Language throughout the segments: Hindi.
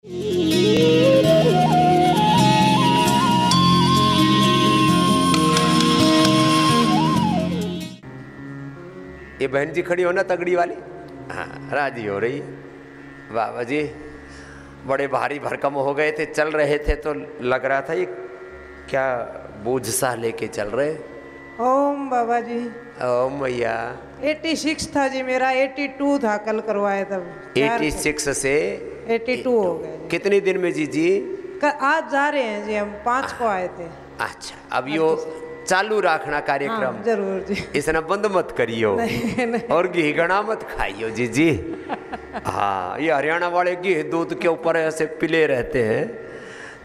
ये बहन जी खड़ी हो ना तगड़ी वाली, हाँ राजी हो रही है। बाबा जी बड़े भारी भरकम हो गए थे, चल रहे थे तो लग रहा था ये क्या बोझ सा लेके चल रहे। ओम बाबा जी। ओम मैया। 86 था जी मेरा, 82 था कल करवाए तब। 86 से 82 हो गए। कितने दिन में जी? आज जा रहे हैं जी, हम 5 को आए थे। अच्छा, अब यो चालू रखना कार्यक्रम। हाँ, जरूर जी। इसने बंद मत करियो। नहीं। और घी घना मत खाइयो जी। हाँ, ये हरियाणा वाले घी दूध के ऊपर ऐसे पिले रहते हैं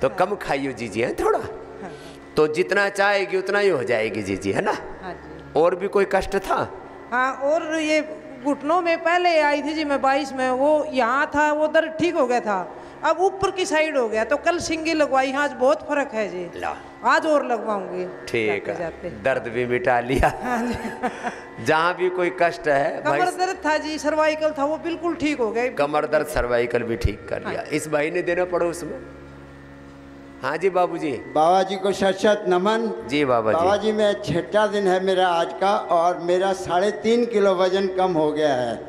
तो कम खाइयो जी है थोड़ा। हाँ। तो जितना चाहेगी उतना ही हो जाएगी जी, है ना। हाँ जी। और भी कोई कष्ट था? हाँ, और ये घुटनों में पहले आई थी जी मैं 22 में, वो यहाँ था, वो दर्द ठीक हो गया था, अब ऊपर की साइड हो गया, तो कल सिंगी लगवाई। आज बहुत फर्क है जी। ला। आज और लगवाऊंगी। ठीक है, दर्द भी मिटा लिया। हाँ जी। जहाँ भी कोई कष्ट है, कमर दर्द था जी, सर्वाइकल था, वो बिल्कुल ठीक हो गया। कमर दर्द सर्वाइकल भी ठीक कर लिया। इस भाई ने देना पड़ोस में। हाँ जी बाबूजी। बाबा जी को शत शत नमन। जी बाबा जी। बाबा जी मैं 6ठा दिन है मेरा आज का, और मेरा 3.5 किलो वजन कम हो गया है।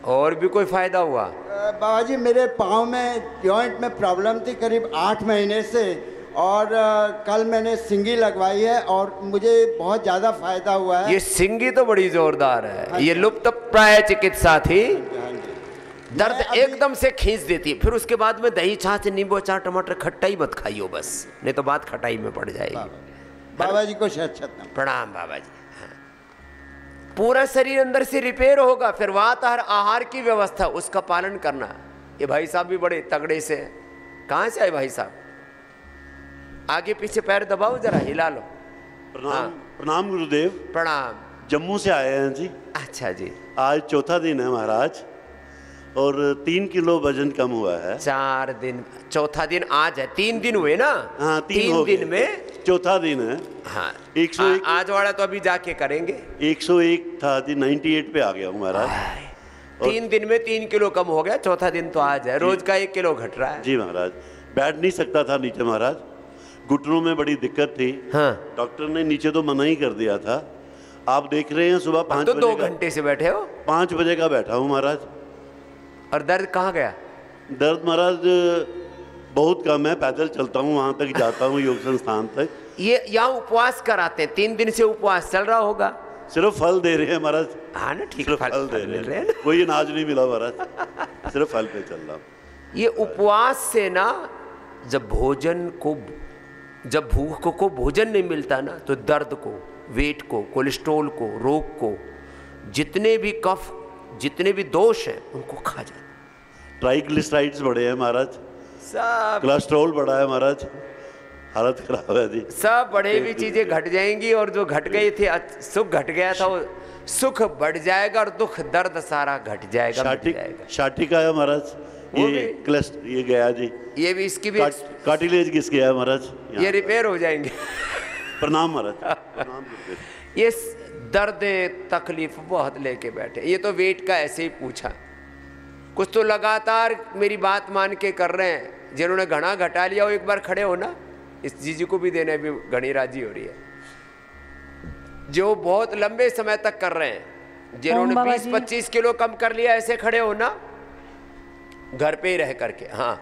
और भी कोई फायदा हुआ? बाबा जी मेरे पाँव में जॉइंट में प्रॉब्लम थी करीब 8 महीने से, और कल मैंने सिंगी लगवाई है और मुझे बहुत ज़्यादा फायदा हुआ है। ये सिंगी तो बड़ी जोरदार है। ये लुप्त प्राय चिकित्सा थी। दर्द एकदम से खींच देती, फिर उसके बाद में दही छाछ नींबू अचार टमाटर खट्टाई मत खाइयो बस, नहीं तो बात खटाई में पड़ जाएगी। बाबा जी को शत शत नमन। प्रणाम बाबा जी। पूरा शरीर अंदर से रिपेयर होगा। फिर वाताहार आहार की व्यवस्था उसका पालन करना। ये भाई साहब भी बड़े तगड़े से हैं। कहाँ से आए भाई साहब? आगे पीछे पैर दबाओ जरा, हिला लो। प्रणाम। प्रणाम गुरुदेव। प्रणाम। जम्मू से आए हैं जी। अच्छा जी। आज चौथा दिन है महाराज, और 3 किलो वजन कम हुआ है। 4 दिन, चौथा दिन आज है। 3 दिन हुए ना? हाँ, 3 दिन में चौथा दिन है। हाँ, 101 आज वाला तो अभी जाके करेंगे। 101 था जी, 98 पे आ गया हूँ महाराज। 3 दिन में 3 किलो कम हो गया। चौथा दिन तो आज है। रोज का 1 किलो घट रहा है जी महाराज। बैठ नहीं सकता था नीचे महाराज, घुटनों में बड़ी दिक्कत थी। हाँ। डॉक्टर ने नीचे तो मना ही कर दिया था। आप देख रहे हैं सुबह 5 तो बजे 2 घंटे से बैठे हो? 5 बजे का बैठा हूँ महाराज। और दर्द कहाँ गया? दर्द महाराज बहुत कम है, पैदल चलता हूँ, वहाँ तक जाता हूँ योग संस्थान तक। ये यहाँ उपवास कराते हैं, 3 दिन से उपवास चल रहा होगा। सिर्फ फल दे रहे हैं महाराज। हाँ ना, ठीक। सिर्फ फल दे रहे हैं, कोई अनाज नहीं मिला महाराज, सिर्फ फल पे चल रहा हूँ। ये उपवास से ना, जब भूख को भोजन नहीं मिलता ना, तो दर्द को, वेट को, कोलेस्ट्रोल को, रोग को, जितने भी कफ, जितने भी दोष हैं उनको खा जाता। ट्राइग्लिसराइड्स बढ़े हैं महाराज, सब कोलेस्ट्रॉल बढ़ा है महाराज, हालत खराब है जी। सब बढ़े हुई चीजें घट जाएंगी, और जो घट गई थी, सुख घट गया था, वो सुख बढ़ जाएगा, और दुख दर्द सारा घट जाएगा। शाटिका है महाराज, ये गया जी। ये भी, इसकी भी कार्टिलेज घिस गया है महाराज, ये रिपेयर हो जाएंगे। प्रणाम महाराज। प्रणाम। ये दर्द तकलीफ बहुत लेके बैठे। ये तो वेट का ऐसे ही पूछा, कुछ तो लगातार मेरी बात मान के कर रहे हैं। जिन्होंने घना घटा लिया वो एक बार खड़े हो ना, इस जीजी को भी देने भी घनी राजी हो रही है। जो बहुत लंबे समय तक कर रहे हैं, जिन्होंने 20-25 किलो कम कर लिया, ऐसे खड़े हो ना, घर पे ही रह करके। हाँ,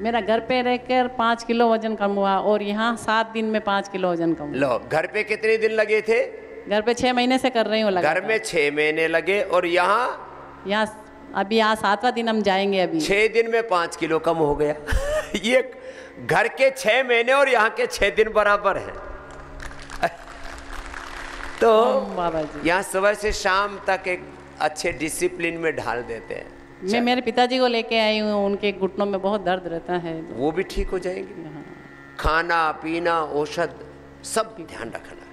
मेरा घर पे रहकर 5 किलो वजन कम हुआ, और यहाँ 7 दिन में 5 किलो वजन कम हुआ। लो, घर पे कितने दिन लगे थे? घर पे 6 महीने से कर रही हूँ। घर में 6 महीने लगे, और यहाँ अभी 7वां दिन हम जाएंगे। अभी 6 दिन में 5 किलो कम हो गया। ये घर के 6 महीने और यहाँ के 6 दिन बराबर है। तो बाबा जी यहाँ सुबह से शाम तक एक अच्छे डिसिप्लिन में ढाल देते हैं। मैं मेरे पिताजी को लेके आई हूँ, उनके घुटनों में बहुत दर्द रहता है, वो भी ठीक हो जाएंगे। खाना पीना, औषध सब ध्यान रखना।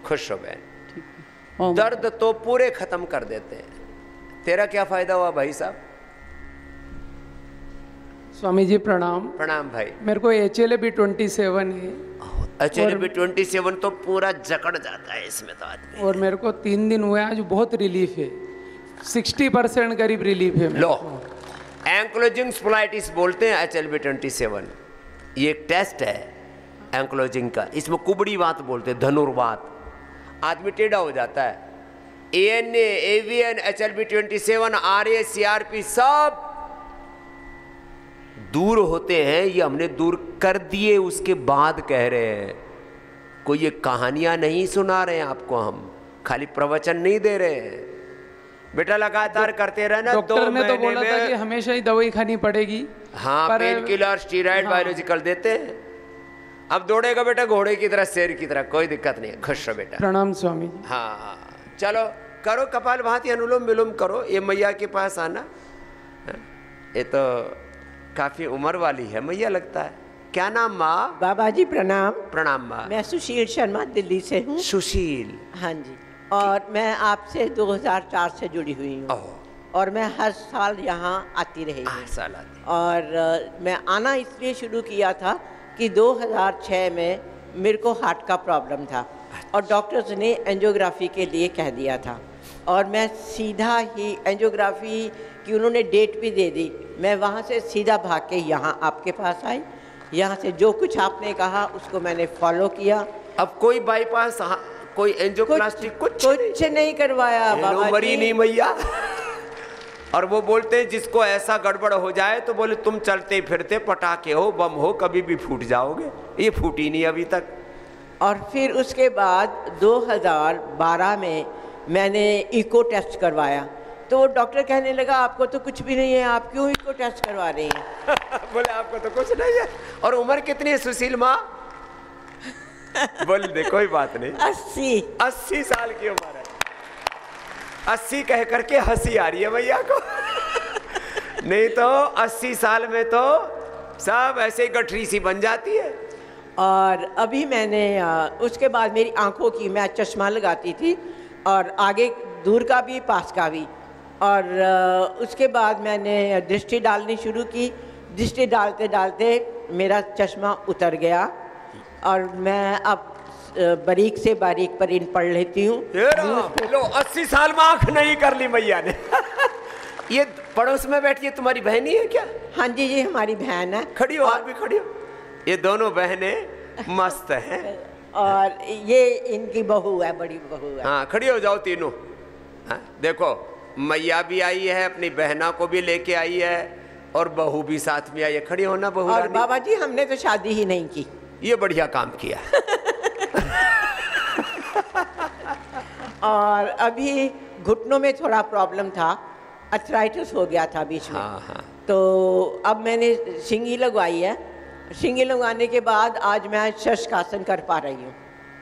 खुश हो बहन। दर्द तो पूरे खत्म कर देते हैं। तेरा क्या फायदा हुआ भाई साहब? स्वामी जी प्रणाम। प्रणाम भाई। मेरे को HLA-B27 है। HLA-B27 तो पूरा जकड़ जाता है इसमें तो आदमी। और मेरे को 3 दिन हुए, आज बहुत रिलीफ है, 60% करीब रिलीफ है। लो, एंक्लोजिंग स्पोलाइटिस बोलते हैं HLB27। ये एक टेस्ट है एंक्लोजिंग का, इसमें कुबड़ी बात बोलते हैं, धनुर्वात, आदमी टेढ़ा हो जाता है। ANA, AVN, HLB27, RA, CRP सब दूर होते हैं। ये हमने दूर कर दिए, उसके बाद कह रहे हैं। कोई ये कहानियां नहीं सुना रहे हैं आपको, हम खाली प्रवचन नहीं दे रहे हैं। बेटा लगातार करते रहना। डॉक्टर ने तो बोला था कि हमेशा ही दवाई खानी पड़ेगी। हाँ, पेन किलर, स्टीरॉइड, बायोलॉजिकल देते हैं। अब दौड़ेगा बेटा घोड़े की तरह, शेर की तरह, कोई दिक्कत नहीं है। खुश रहो बेटा। प्रणाम स्वामी जी। हाँ, चलो करो कपालभाति, अनुलोम विलोम करो। ये मैया के पास आना। ये तो काफी उम्र वाली है मैया लगता है। क्या नाम माँ? बाबा जी प्रणाम। प्रणाम माँ। मैं सुशील शर्मा दिल्ली से हूँ। सुशील? हाँ जी। और मैं आपसे 2004 से जुड़ी हुई हूँ और मैं हर साल यहाँ आती रही हूँ। साल आती। और मैं आना इसलिए शुरू किया था कि 2006 में मेरे को हार्ट का प्रॉब्लम था और डॉक्टर्स ने एंजियोग्राफी के लिए कह दिया था और मैं सीधा ही एंजियोग्राफी की उन्होंने डेट भी दे दी। मैं वहाँ से सीधा भाग के यहाँ आपके पास आई। यहाँ से जो कुछ आपने कहा उसको मैंने फॉलो किया। अब कोई बाईपास, कोई एंजियोप्लास्टी कुछ नहीं करवाया बाबा जी। नहीं मैया। और वो बोलते हैं जिसको ऐसा गड़बड़ हो जाए तो बोले तुम चलते फिरते पटाखे हो, बम हो, कभी भी फूट जाओगे। ये फूटी नहीं अभी तक। और फिर उसके बाद 2012 में मैंने इको टेस्ट करवाया तो वो डॉक्टर कहने लगा आपको तो कुछ भी नहीं है, आप क्यों इको टेस्ट करवा रही हैं? बोले आपको तो कुछ नहीं है। और उम्र कितनी है सुशील माँ? बोल दे, कोई बात नहीं। 80 साल की उम्र है। 80 कह करके हंसी आ रही है भैया को। नहीं तो 80 साल में तो सब ऐसे गठरी सी बन जाती है। और अभी मैंने उसके बाद मेरी आंखों की, मैं चश्मा लगाती थी और आगे दूर का भी पास का भी। और उसके बाद मैंने दृष्टि डालनी शुरू की। दृष्टि डालते डालते मेरा चश्मा उतर गया और मैं अब बारीक से बारीक पर इन पढ़ लेती हूँ। लो 80 साल में आंख नहीं कर ली मैया ने। ये पड़ोस में बैठी है तुम्हारी बहनी है क्या? हाँ जी, ये हमारी बहन है। खड़ी हो, आप भी खड़ी हो। ये दोनों बहनें मस्त हैं। और ये इनकी बहू है, बड़ी बहू है। हाँ, खड़ी हो जाओ तीनों। हाँ, देखो मैया भी आई है, अपनी बहना को भी लेके आई है और बहू भी साथ में आई है। खड़ी होना बहू। और बाबा जी हमने तो शादी ही नहीं की। ये बढ़िया काम किया। और अभी घुटनों में थोड़ा प्रॉब्लम था, अर्थराइटिस हो गया था बीच में। हाँ। तो अब मैंने शिंगी लगवाई है। शिंगी लगवाने के बाद आज मैं शशकासन कर पा रही हूँ।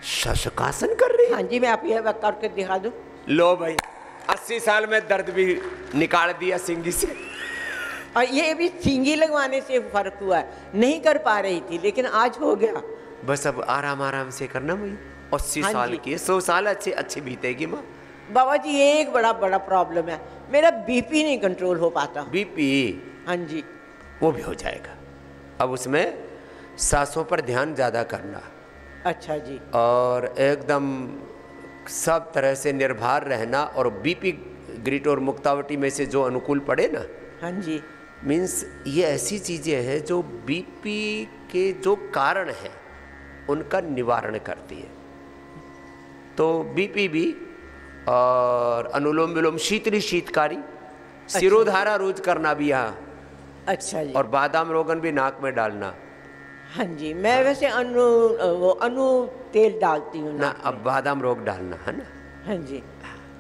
शशकासन कर रही है? हाँ जी, मैं आप ये करके दिखा दूँ। लो भाई, 80 साल में दर्द भी निकाल दिया सिंगी से। और ये भी सिंगी लगवाने से फर्क हुआ है। नहीं कर पा रही थी लेकिन आज हो गया। बस अब आराम आराम से करना भाई। 80 हाँ साल की है, 100 साल अच्छी बीतेगी माँ। बाबा जी ये एक बड़ा प्रॉब्लम है, मेरा बीपी नहीं कंट्रोल हो पाता। बीपी? हाँ जी। वो भी हो जाएगा। अब उसमें सांसों पर ध्यान ज़्यादा करना। अच्छा जी। और एकदम सब तरह से निर्भर रहना। और बीपी ग्रिट और मुक्तावटी में से जो अनुकूल पड़े ना। हाँ जी। मीन्स ये ऐसी चीज़ें हैं जो बीपी के जो कारण हैं उनका निवारण करती है। तो बीपी भी, और अनुलोम विलोम, शीतली शीतकारी, सिरोधारा रोज करना भी यहाँ। अच्छा जी। और बादाम रोगन भी नाक में डालना। हाँ जी, मैं वैसे अनु तेल डालती हूँ ना। अब बादाम रोग डालना है ना। हाँ जी।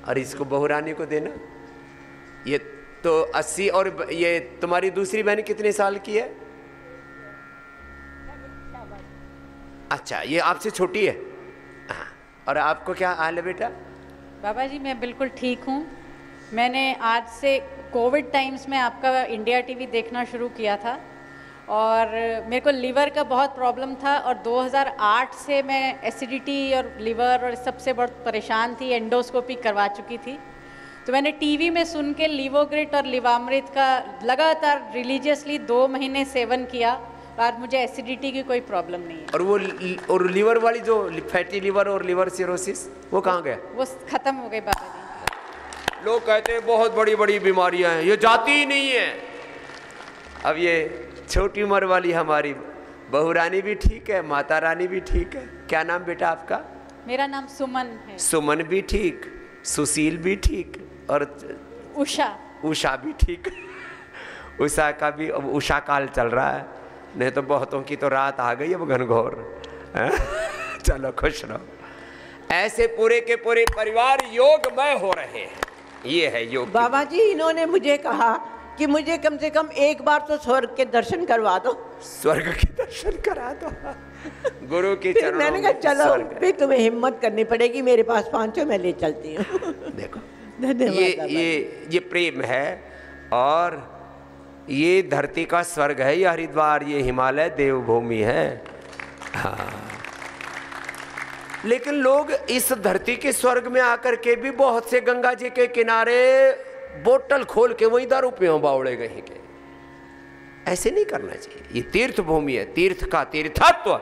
और इसको बहुरानी को देना। ये तो 80। और ये तुम्हारी दूसरी बहन कितने साल की है? अच्छा, ये आपसे छोटी है। हाँ। और आपको क्या हाल है बेटा? बाबा जी मैं बिल्कुल ठीक हूँ। मैंने आज से कोविड टाइम्स में आपका इंडिया टीवी देखना शुरू किया था और मेरे को लीवर का बहुत प्रॉब्लम था और 2008 से मैं एसिडिटी और लीवर और सबसे बहुत परेशान थी। एंडोस्कोपी करवा चुकी थी। तो मैंने टीवी में सुन के लिवोग्रिट और लिवामृत का लगातार रिलीजियसली 2 महीने सेवन किया और मुझे एसिडिटी की कोई प्रॉब्लम नहीं है। और लीवर वाली जो फैटी लीवर और लीवर सिरोसिस वो कहाँ गया? वो ख़त्म हो गई बाबा जी। लोग कहते हैं बहुत बड़ी बड़ी बीमारियां हैं, ये जाती ही नहीं है। अब ये छोटी उम्र वाली हमारी बहू रानी भी ठीक है, माता रानी भी ठीक है। क्या नाम बेटा आपका? मेरा नाम सुमन है। सुमन भी ठीक, सुशील भी ठीक, और उषा भी ठीक। उषा का भी अब उषा काल चल रहा है, नहीं तो बहुतों की तो रात आ गई अब घनघोर। चलो खुश रहो। ऐसे पूरे के पूरे परिवार योगमय हो रहे हैं। ये है योग। बाबा जी इन्होंने मुझे कहा कि मुझे कम से कम एक बार तो स्वर्ग के दर्शन करवा दो। स्वर्ग के दर्शन करा दो गुरु के फिर चरणों मैंने कहा में चलो स्वर्ग है। फिर तुम्हें हिम्मत करनी पड़ेगी, मेरे पास 500 मैं ले चलती हूँ। देखो धन्यवाद। ये प्रेम है, और ये धरती का स्वर्ग है, ये हरिद्वार, ये हिमालय देवभूमि है। हाँ, लेकिन लोग इस धरती के स्वर्ग में आकर के भी बहुत से गंगा जी के किनारे बोतल खोल के वहीं दारू पियो बावड़े गए के। ऐसे नहीं करना चाहिए। ये तीर्थ भूमि है, तीर्थ का तीर्थत्व,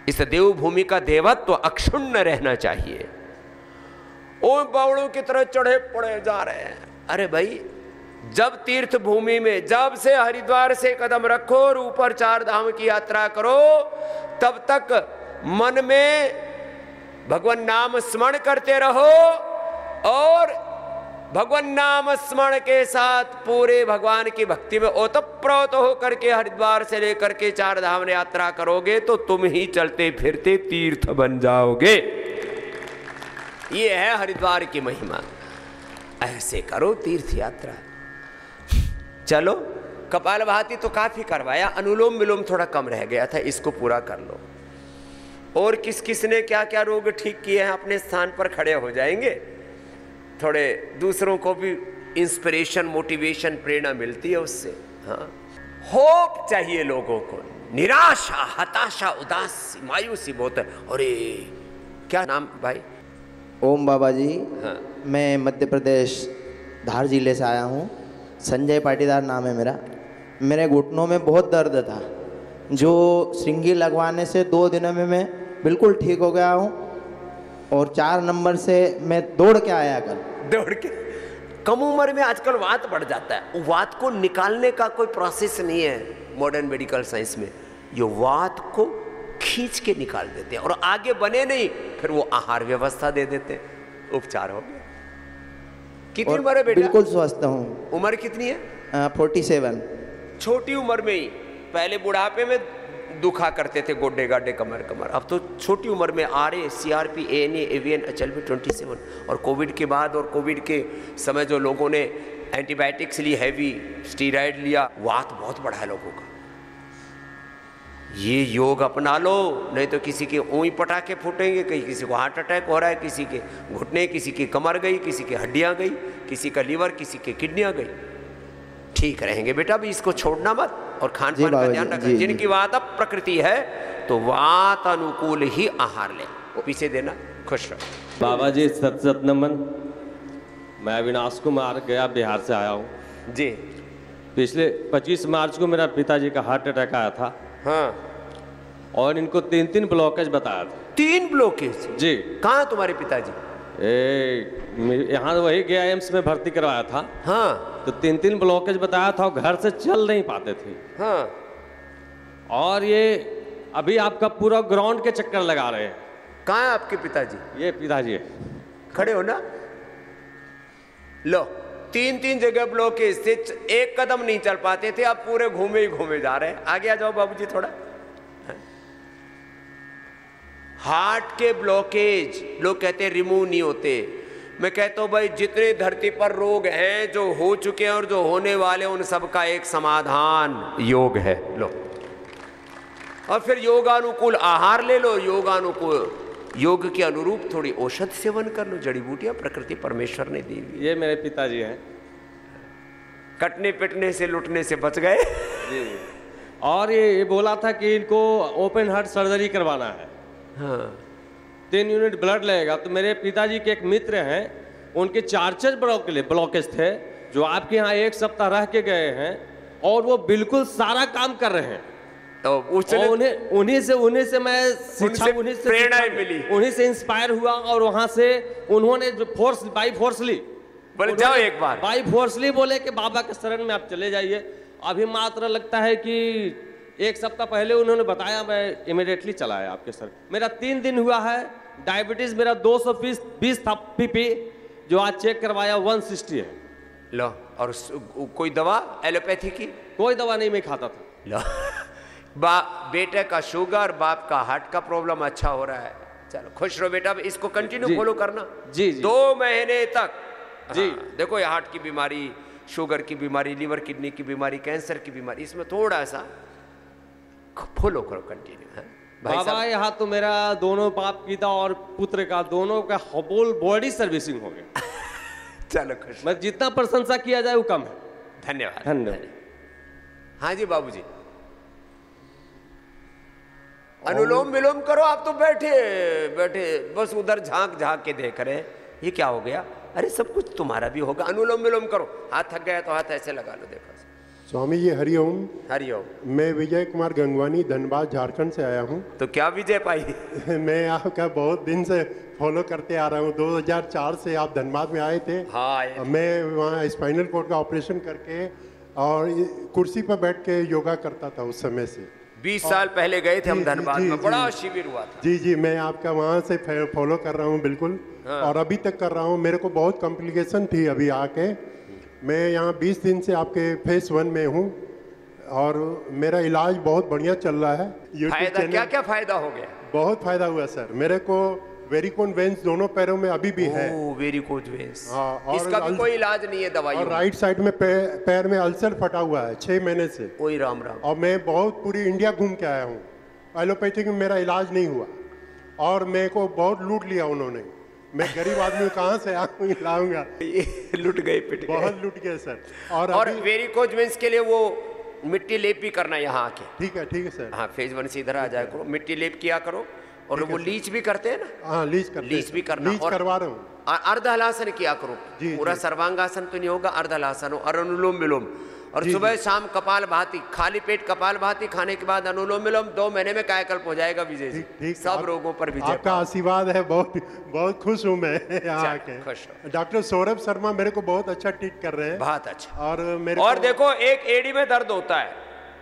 इस देवभूमि का देवत्व अक्षुण्ण रहना चाहिए। ओ बावड़ों की तरह चढ़े पड़े जा रहे हैं। अरे भाई, जब तीर्थ भूमि में, जब से हरिद्वार से कदम रखो और ऊपर 4 धाम की यात्रा करो, तब तक मन में भगवान नाम स्मरण करते रहो, और भगवान नाम स्मरण के साथ पूरे भगवान की भक्ति में ओतप्रोत होकर के हरिद्वार से लेकर के 4 धाम यात्रा करोगे तो तुम ही चलते फिरते तीर्थ बन जाओगे। ये है हरिद्वार की महिमा। ऐसे करो तीर्थ यात्रा। चलो, कपालभाति तो काफी करवाया, अनुलोम विलोम थोड़ा कम रह गया था, इसको पूरा कर लो। और किस किस ने क्या क्या रोग ठीक किए हैं अपने स्थान पर खड़े हो जाएंगे। थोड़े दूसरों को भी इंस्पिरेशन, मोटिवेशन, प्रेरणा मिलती है उससे। हाँ, होप चाहिए लोगों को। निराशा, हताशा, उदासी, मायूसी बहुत है। अरे क्या नाम भाई? ओम बाबा जी। हाँ। मैं मध्य प्रदेश धार जिले से आया हूँ। संजय पाटीदार नाम है मेरा। मेरे घुटनों में बहुत दर्द था, जो श्रृंगी लगवाने से 2 दिनों में मैं बिल्कुल ठीक हो गया हूँ। और 4 नंबर से मैं दौड़ के आया कल। दौड़ के? कम उम्र में आजकल वात बढ़ जाता है। वात को निकालने का कोई प्रोसेस नहीं है मॉडर्न मेडिकल साइंस में। ये वात को खींच के निकाल देते हैं, और आगे बने नहीं, फिर वो आहार व्यवस्था दे देते हैं, उपचार हो गया। कितनी उम्र है बेटा? बिल्कुल स्वस्थ हूँ। उम्र कितनी है? 47। छोटी उम्र में ही, पहले बुढ़ापे में दुखा करते थे गोड्डे गाड्डे कमर, अब तो छोटी उम्र में RA, CRP, ANA, AVN, HLV 27। और कोविड के बाद और कोविड के समय जो लोगों ने एंटीबायोटिक्स ली, हैवी स्टीरॉयड लिया, वात बहुत बढ़ा है लोगों का। ये योग अपना लो, नहीं तो किसी के ऊँई पटाखे फूटेंगे, कहीं किसी को हार्ट अटैक हो रहा है, किसी के घुटने, किसी की कमर गई, किसी की हड्डियाँ गई, किसी का लीवर, किसी की किडनियाँ गई। ठीक रहेंगे बेटा, भी इसको छोड़ना मत, और खान पान का ध्यान रखें। जिनकी वात प्रकृति है तो वात अनुकूल ही आहार ले। पीछे देना। खुश रहो। बाबा जी सत सत नमन। मैं अविनाश कुमार गया बिहार से आया हूँ जी। पिछले 25 मार्च को मेरा पिताजी का हार्ट अटैक आया था। हाँ। और इनको 3 ब्लॉकेज बताया था। 3 ब्लॉकेज? जी। कहाँ है तुम्हारे पिताजी? यहाँ वही गया एम्स में भर्ती करवाया था। हाँ। तो 3 ब्लॉकेज बताया था, और घर से चल नहीं पाते थे। हाँ। और ये अभी आपका पूरा ग्राउंड के चक्कर लगा रहे हैं। कहाँ है आपके पिताजी? ये पिताजी है। खड़े हो ना। लो, 3 जगह ब्लॉकेज से 1 कदम नहीं चल पाते थे, अब पूरे घूमे ही घूमे जा रहे हैं। आगे आ जाओ बाबूजी थोड़ा। हार्ट के ब्लॉकेज लोग कहते हैं रिमूव नहीं होते। मैं कहता हूं भाई, जितने धरती पर रोग हैं, जो हो चुके हैं और जो होने वाले, उन सब का एक समाधान योग है। लो, और फिर योगानुकूल आहार ले लो, योगानुकूल, योग के अनुरूप थोड़ी औषध सेवन कर लो। जड़ी बूटियां प्रकृति परमेश्वर ने दी हुई। ये मेरे पिताजी हैं। कटने पिटने से, लुटने से बच गए। जी। और ये बोला था कि इनको ओपन हार्ट सर्जरी करवाना है। हाँ। 3 यूनिट ब्लड लगेगा। तो मेरे पिताजी के एक मित्र हैं, उनके 4 ब्लॉकेज थे, जो आपके यहाँ 1 सप्ताह रह के गए हैं, और वो बिल्कुल सारा काम कर रहे हैं। तो उन्हीं से मैं शिक्षा, उन्हीं से प्रेरणा मिली, उन्हीं से इंस्पायर हुआ। और वहां से उन्होंने जो बाई फोर्सली बोले जाओ एक बार, बाई फोर्सली बोले कि बाबा के शरण में आप चले जाइए। अभी मात्र लगता है कि 1 सप्ताह पहले उन्होंने बताया, मैं इमिडिएटली चला आया आपके सर। मेरा 3 दिन हुआ है, डायबिटीज मेरा 220 था पीपी, जो आज चेक करवाया 160 है। लो, और कोई दवा एलोपैथी की? कोई दवा नहीं मैं खाता था। लो, बेटे का शुगर, बाप का हार्ट का प्रॉब्लम अच्छा हो रहा है। चलो खुश रहो बेटा, इसको कंटिन्यू फॉलो करना जी जी 2 महीने तक जी। देखो ये हार्ट की बीमारी, शुगर की बीमारी, लीवर किडनी की बीमारी, कैंसर की बीमारी, इसमें थोड़ा सा फॉलो करो कंटिन्यू। बाबा यहाँ तो मेरा दोनों बाप पिता और पुत्र का दोनों का होल बॉडी सर्विसिंग हो गया। चलो खुश, मैं जितना प्रशंसा किया जाए वो कम है। धन्यवाद धन्यवाद। हाँ जी बाबूजी, अनुलोम विलोम करो। आप तो बैठे बैठे बस उधर झांक झांक के देख रहे हैं, ये क्या हो गया? अरे सब कुछ तुम्हारा भी होगा, अनुलोम विलोम करो। हाथ थक गया तो हाथ ऐसे लगा लो, देखो। स्वामी जी हरिओम। हरिओम। मैं विजय कुमार गंगवानी, धनबाद झारखंड से आया हूँ। तो क्या विजय पाई? मैं आपका बहुत दिन से फॉलो करते आ रहा हूँ। 2004 से आप धनबाद में आए थे। हाँ, मैं वहाँ स्पाइनल कॉर्ड का ऑपरेशन करके और कुर्सी पर बैठ के योगा करता था उस समय से। 20 साल पहले गए थे हम धनबाद में, बड़ा शिविर हुआ था। जी जी, मैं आपका वहाँ से फॉलो कर रहा हूँ बिल्कुल। हाँ। और अभी तक कर रहा हूँ। मेरे को बहुत कॉम्प्लिकेशन थी अभी आके। मैं यहाँ 20 दिन से आपके फेज 1 में हूँ और मेरा इलाज बहुत बढ़िया चल रहा है। फायदा क्या क्या फायदा हो गया? बहुत फायदा हुआ सर। मेरे को वेरिकोन वेन्स दोनों पैरों में अभी भी है। वेरिकोन वेन्स। हाँ, और इसका भी कोई इलाज नहीं है दवाई। और राइट साइड में पैर में अल्सर फटा हुआ है 6 महीने से। ओए राम राम। और मैं बहुत पूरी इंडिया घूम के आया हूँ। एलोपैथिक में मेरा इलाज नहीं हुआ और मेरे को बहुत लूट लिया उन्होंने। मैं गरीब आदमी कहाँ से लाऊंगा? लुट गए, पिट गए, बहुत लुट गए सर। और वेरिकोज वेन्स के लिए वो मिट्टी लेप भी करना यहाँ आके। ठीक है सर। हाँ, फेज 1 से इधर आ जाया करो, मिट्टी लेप किया करो। और वो लीच भी करते हैं ना? हाँ, लीच भी करना। लीच करवा रहा हूँ। अर्ध हलासन किया करो। पूरा सर्वांगासन तो नहीं होगा, अर्ध हलासन हो, और अनुलोम विलोम। और सुबह शाम कपाल भाती, खाली पेट कपाल भाती खाने के बाद अनुलोम विलोम। 2 महीने में कायाकल्प हो जाएगा विजय जी। सब रोगों पर विजय। आपका आशीर्वाद है, बहुत बहुत खुश हूँ मैं यहाँ आके। डॉक्टर सौरभ शर्मा मेरे को बहुत अच्छा ट्रीट कर रहे हैं। बहुत अच्छा। और देखो, एक एड़ी में दर्द होता है,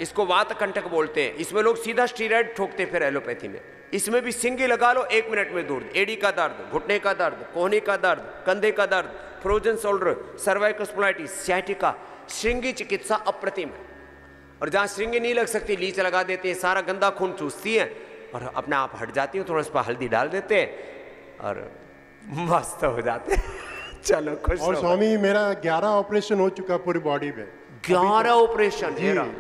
इसको वात कंटक बोलते हैं। इसमें लोग सीधा स्टीरॉइड ठोकते फिर एलोपैथी में। इसमें भी सिंगी लगा लो, 1 मिनट में दूर। एड़ी का दर्द, घुटने का दर्द, कोहनी का दर्द, कंधे का दर्द, frozen shoulder, cervical spondylitis, sciatica, Shringi चिकित्सा अप्रतिम है। और जहाँ श्रृंगी नहीं लग सकती, लीच लगा देते हैं, सारा गंदा खून चूसती है और अपने आप हट जाती है। थोड़ा इस पर हल्दी डाल देते हैं और मस्त हो जाते हैं। चलो खुश। और स्वामी मेरा 11 ऑपरेशन हो चुका पूरी बॉडी में। 11 ऑपरेशन?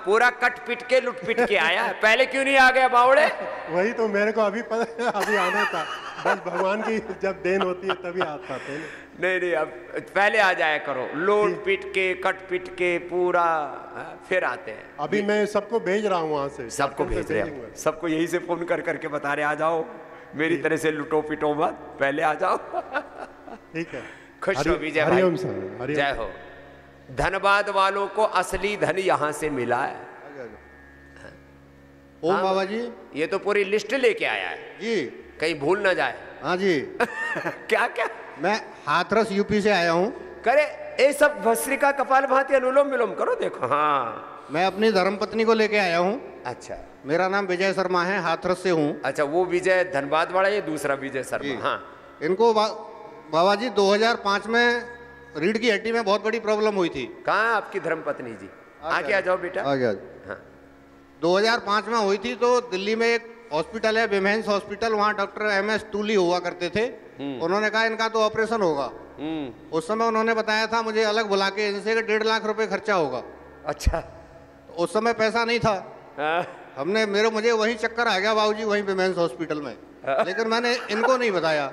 पूरा कट पिट के लुट पिट के आया है। पहले क्यों नहीं आ गया बावड़े? वही तो मेरे को अभी पता है, अभी आना था। बस भगवान की जब देन होती है तभी आता है। नहीं, अब पहले आ जाया करो। लोट पिट के, कट पिट के पूरा, फिर आते हैं। अभी मैं सबको भेज रहा हूँ वहाँ से। सबको भेज रहे हैं, सबको यही से फोन कर करके बता रहे आ जाओ, मेरी तरह से लुटो पिटो मत, पहले आ जाओ। ठीक है। खुश रहो विजय भाई, जय हो। धनबाद वालों को असली धन यहाँ से मिला है। ओम बाबा जी, ये तो पूरी लिस्ट लेके आया है जी, कहीं भूल ना जाए। हाँ जी। क्या क्या? मैं हाथरस यूपी से आया हूँ। करे ये सब भस्त्रिका कपाल भाती अनुलोम विलोम करो, देखो। हाँ, मैं अपनी धर्मपत्नी को लेके आया हूँ। अच्छा, मेरा नाम विजय शर्मा है, हाथरस से हूँ। अच्छा, वो विजय धनबाद वाला, ये दूसरा विजय शर्मा। हाँ, इनको बाबा जी 2005 में रीढ़ की हड्डी में बहुत बड़ी प्रॉब्लम हुई थी। कहाँ आपकी धर्मपत्नी जी? आगे आ जाओ बेटा। आगे। हाँ, 2005 में हुई थी तो दिल्ली में एक हॉस्पिटल है विमेंस हॉस्पिटल, वहाँ डॉक्टर MS टूली हुआ करते थे। उन्होंने कहा इनका तो ऑपरेशन होगा। उस समय उन्होंने बताया था मुझे अलग बुला के इनसे 1.5 लाख रुपए खर्चा होगा। अच्छा। तो उस समय पैसा नहीं था। मुझे वहीं चक्कर आ गया बाबूजी, वहीं विमेंस हॉस्पिटल में। लेकिन मैंने इनको नहीं बताया।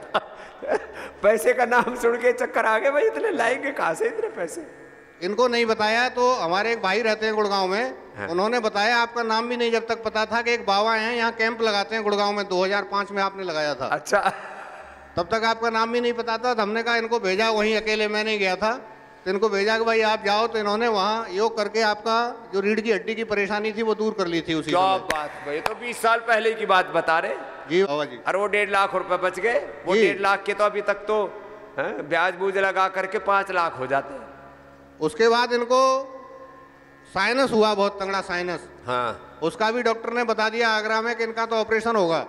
पैसे का नाम सुन के चक्कर आ गए भाई, इतने लाएंगे कहाँ से इतने पैसे? इनको नहीं बताया तो हमारे एक भाई रहते हैं गुड़गांव में। हाँ। उन्होंने बताया आपका नाम भी नहीं जब तक पता था कि एक बाबा हैं यहाँ कैंप लगाते हैं गुड़गांव में, 2005 में आपने लगाया था। अच्छा। तब तक आपका नाम भी नहीं पता था। तो हमने कहा इनको भेजा, वहीं अकेले मैं नहीं गया था, तो इनको भेजा कि भाई आप जाओ। तो इन्होंने वहाँ योग करके आपका जो रीढ़ की हड्डी की परेशानी थी वो दूर कर ली थी उसी क्या बात भाई, तो 20 साल पहले की बात बता रहे जी बाबा जी। और वो 1.5 लाख रुपए बच गए। वो 1.5 लाख के तो अभी तक तो ब्याज बूझ लगा करके 5 लाख हो जाते हैं। उसके बाद इनको साइनस हुआ, बहुत तगड़ा साइनस। हाँ, उसका भी डॉक्टर ने बता दिया आगरा में कि इनका तो ऑपरेशन होगा।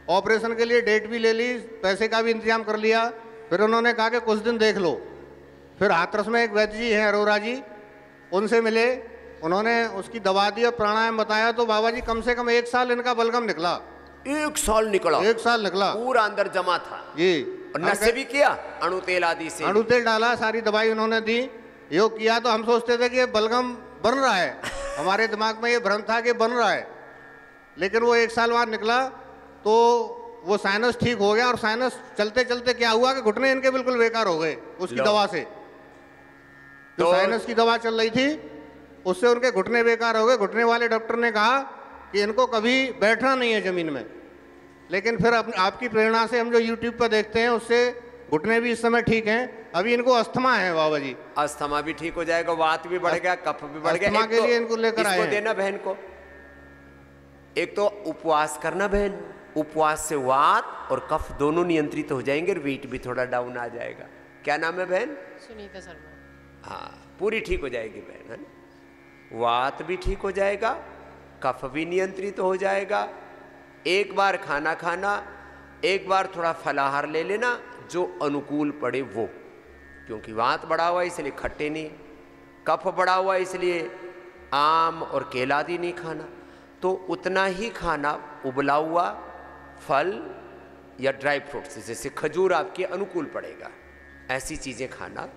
ऑपरेशन के लिए डेट भी ले ली, पैसे का भी इंतजाम कर लिया। फिर उन्होंने कहा कि कुछ दिन देख लो। फिर हाथरस में एक वैद्य जी हैं अरोरा जी, उनसे मिले, उन्होंने उसकी दवा दी और प्राणायाम बताया, तो बाबा जी कम से कम 1 साल इनका बलगम निकला। 1 साल निकला? 1 साल निकला, पूरा अंदर जमा था जी। और नशे भी किया, अणु तेल आदि से? अणु तेल डाला, सारी दवाई उन्होंने दी, योग किया। तो हम सोचते थे कि ये बलगम बन रहा है, हमारे दिमाग में ये भ्रम था कि बन रहा है। लेकिन वो 1 साल बाद निकला तो वो साइनस ठीक हो गया। और साइनस चलते चलते क्या हुआ कि घुटने इनके बिल्कुल बेकार हो गए उसकी दवा से। तो साइनस की दवा चल रही थी, उससे उनके घुटने बेकार हो गए। घुटने वाले डॉक्टर ने कहा कि इनको कभी बैठना नहीं है जमीन में। लेकिन फिर आपकी प्रेरणा से हम जो यूट्यूब पर देखते हैं, उससे घुटने भी इस समय ठीक हैं। अभी इनको अस्थमा है बाबा जी। अस्थमा भी ठीक हो जाएगा, वात भी बढ़ गया, कफ भी बढ़ गया। अस्थमा के लिए इनको लेकर आए हैं। देना बहन को, एक तो उपवास करना बहन, उपवास से वात और कफ दोनों नियंत्रित हो जाएंगे और वेट भी थोड़ा डाउन आ जाएगा। क्या नाम है बहन? सुनीता शर्मा। हाँ, पूरी ठीक हो जाएगी बहन, है ना? वात भी ठीक हो जाएगा, कफ भी नियंत्रित हो जाएगा। एक बार खाना खाना, एक बार थोड़ा फलाहार ले लेना जो अनुकूल पड़े वो, क्योंकि वात बढ़ा हुआ इसलिए खट्टे नहीं, कफ बढ़ा हुआ इसलिए आम और केला आदि नहीं खाना। तो उतना ही खाना, उबला हुआ फल या ड्राई फ्रूट्स, जैसे खजूर आपके अनुकूल पड़ेगा, ऐसी चीज़ें खाना,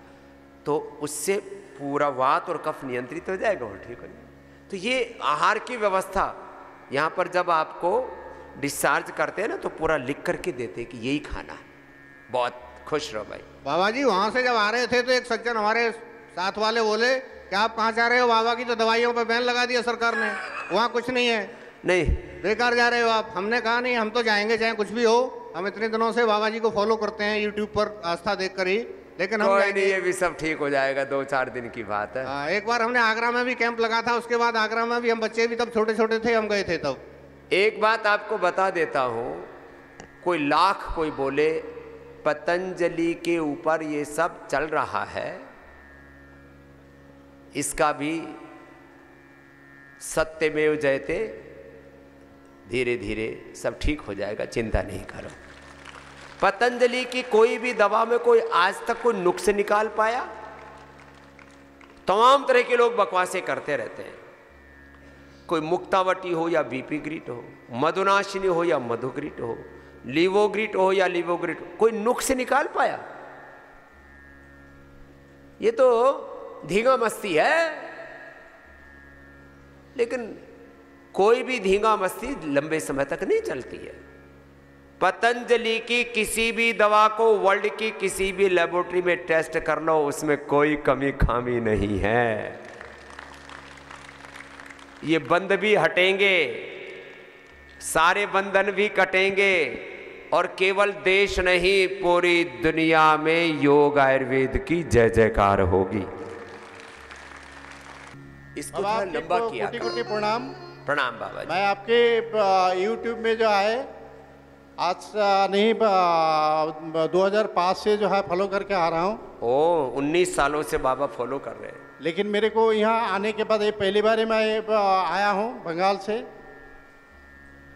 तो उससे पूरा वात और कफ नियंत्रित हो जाएगा और ठीक हो जाएगा। तो ये आहार की व्यवस्था यहाँ पर जब आपको डिस्चार्ज करते हैं ना, तो पूरा लिख करके देते हैं कि यही खाना है। बहुत खुश रहो भाई। बाबा जी वहाँ से जब आ रहे थे तो एक सज्जन हमारे साथ वाले बोले कि आप कहाँ जा रहे हो? बाबा की तो दवाइयों पर बैन लगा दिया सरकार ने, वहाँ कुछ नहीं है, नहीं बेकार जा रहे हो आप। हमने कहा नहीं, हम तो जाएंगे चाहे कुछ भी हो। हम इतने दिनों से बाबा जी को फॉलो करते हैं यूट्यूब पर, आस्था देख कर ही। लेकिन हम कोई नहीं, ये भी सब ठीक हो जाएगा, 2-4 दिन की बात है। एक बार हमने आगरा में भी कैंप लगा था, उसके बाद आगरा में भी हम बच्चे भी तब छोटे छोटे थे, हम गए थे तब। एक बात आपको बता देता हूँ, कोई लाख कोई बोले पतंजलि के ऊपर ये सब चल रहा है, इसका भी सत्यमेव जयते, धीरे धीरे सब ठीक हो जाएगा, चिंता नहीं करो। पतंजलि की कोई भी दवा में कोई आज तक कोई नुक्स निकाल पाया? तमाम तरह के लोग बकवासें करते रहते हैं, कोई मुक्तावटी हो या बीपी ग्रिट हो, मधुनाशिनी हो या मधुग्रिट हो, लीवोग्रिट हो या लीवोग्रिट हो, कोई नुक्स निकाल पाया? ये तो धींगा मस्ती है। लेकिन कोई भी धींगा मस्ती लंबे समय तक नहीं चलती है। पतंजलि की किसी भी दवा को वर्ल्ड की किसी भी लेबोरेटरी में टेस्ट कर लो, उसमें कोई कमी खामी नहीं है। ये बंद भी हटेंगे, सारे बंधन भी कटेंगे, और केवल देश नहीं पूरी दुनिया में योग आयुर्वेद की जय जयकार होगी। इसको थोड़ा लंबा किया। कोटि प्रणाम। प्रणाम बाबा जी। मैं आपके YouTube में जो है आज नहीं 2005 से जो है फॉलो करके आ रहा हूँ। ओ 19 सालों से बाबा फॉलो कर रहे हैं। लेकिन मेरे को यहाँ आने के बाद ये पहली बार मैं आया हूँ बंगाल से।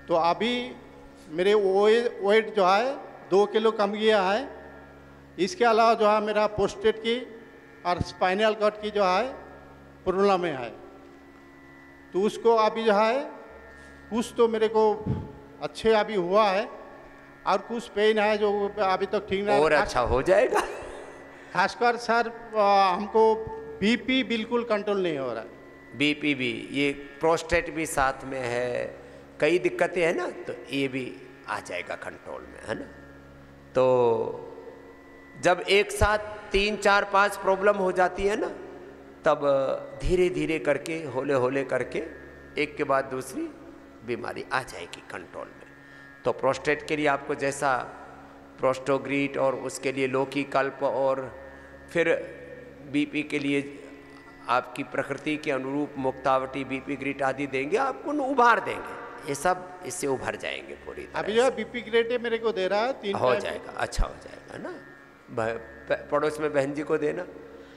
तो अभी मेरे वेट जो है 2 किलो कम गया है। इसके अलावा जो है मेरा पोस्टेट की और स्पाइनल कॉर्ड की जो है प्रॉब्लम में है। तो उसको अभी जो है कुछ तो मेरे को अच्छे अभी हुआ है और कुछ पेन है जो अभी तक ठीक नहीं। और अच्छा हो जाएगा। खासकर सर हमको बीपी बिल्कुल कंट्रोल नहीं हो रहा है। बीपी भी, ये प्रोस्टेट भी साथ में है, कई दिक्कतें हैं ना, तो ये भी आ जाएगा कंट्रोल में, है ना। तो जब एक साथ 3, 4, 5 प्रॉब्लम हो जाती है ना, तब धीरे धीरे करके होले होले करके एक के बाद दूसरी बीमारी आ जाएगी कंट्रोल में। तो प्रोस्टेट के लिए आपको जैसा प्रोस्टोग्रीट और उसके लिए लोकी कल्प, और फिर बीपी के लिए आपकी प्रकृति के अनुरूप मुक्तावटी बीपी ग्रीट आदि देंगे, आपको उभार देंगे। ये सब इससे उभर जाएंगे पूरी तरह। अभी जो है बीपी ग्रेड मेरे को दे रहा है 3 हो जाएगा, अच्छा हो जाएगा ना। पड़ोस में बहन जी को देना।